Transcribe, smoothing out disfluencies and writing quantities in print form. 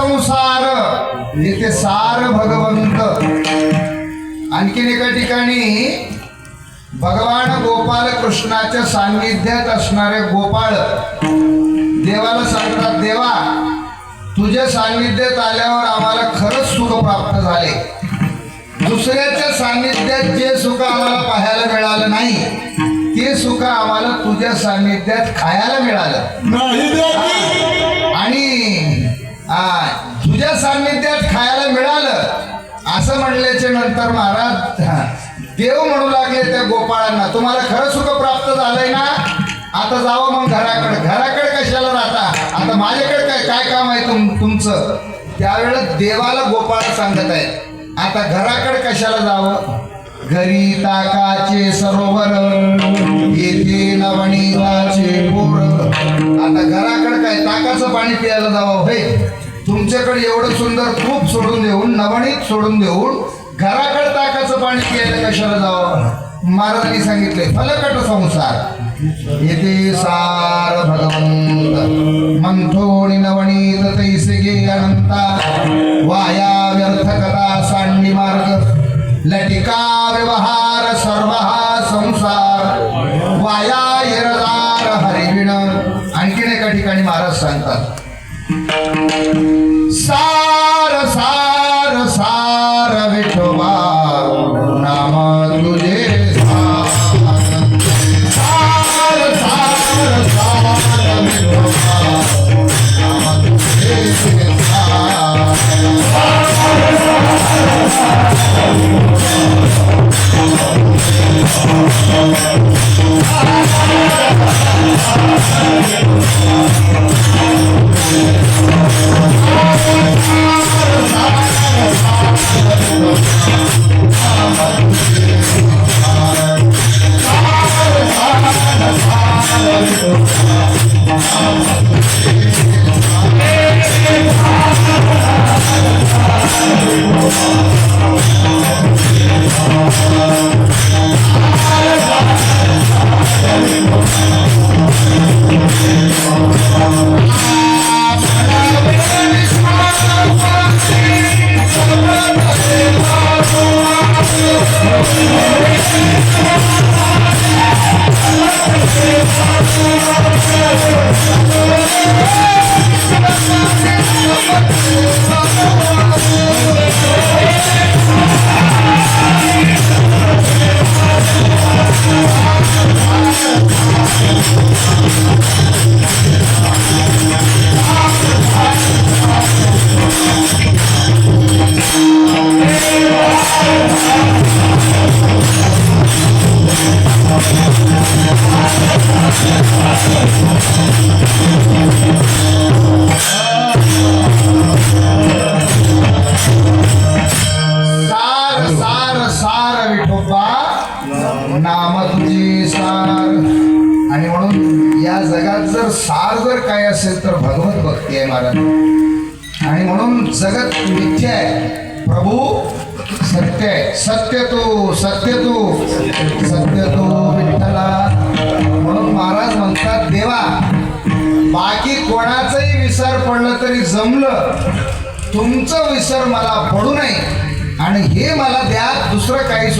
संसार येथे सार भगवंत. आणखीन एका ठिकाणी भगवान गोपाल कृष्णाच्या सान्निध्यात असणारे गोपाळ देवाला सांगतात, देवा तुझ्या सान्निध्यात आल्यावर आम्हाला खरंच सुख प्राप्त झाले. दुसऱ्याच्या सान्निध्यात जे सुख आम्हाला पाहायला मिळालं नाही ते सुख आम्हाला तुझ्या सान्निध्यात खायला मिळालं आणि तुझ्या सान्निध्यात खायला मिळालं असं म्हणल्याच्या नंतर महाराज देव म्हणू लागले त्या गोपाळांना, तुम्हाला खरं सुख प्राप्त झालंय ना, आता जावं मग घराकडे. घराकडे कशाला राहता, आता माझ्याकडे काय काय काम आहे तुमचं. त्यावेळेस देवाला गोपाळ सांगत आहे, आता घराकडे कशाला जावं, घरी ताकाचे सरोवर येथे नवनीताचे पोर. आता घराकडे काय ताकाचं पाणी प्यायला जावं होय, तुमच्याकडे एवढं सुंदर तूप सोडून देऊन नवनीत सोडून देऊन घराकडे ताकाचं पाणी प्यायला कशाला जावं. महाराजांनी सांगितले फलकट संसार येथे सार भगवंत मंथोणी नवनीत तैसे गे अनंता वाया व्यर्थ कथा सांडी मार्ग लटिका व्यवहार सर्व संसार वाया येरदार हरिविण. आणखीन एका ठिकाणी महाराज सांगतात, सार सार सार विठोबा नाम तुझे सार सार सार सार विठोबा नाम तुझे नाम तुझे सार. आणि म्हणून या जगात जर सार जर काय असेल तर भगवत भक्ती आहे महाराज. आणि म्हणून जगत मिथ्या आहे, प्रभू सत्य आहे. सत्य तू सत्य तू सत्य तू विठ्ठला. म्हणून महाराज म्हणतात, देवा बाकी कोणाचंही विसर पडलं तरी जमलं, तुमचं विसर मला पडू नये आणि हे मला द्या, दुसरं काही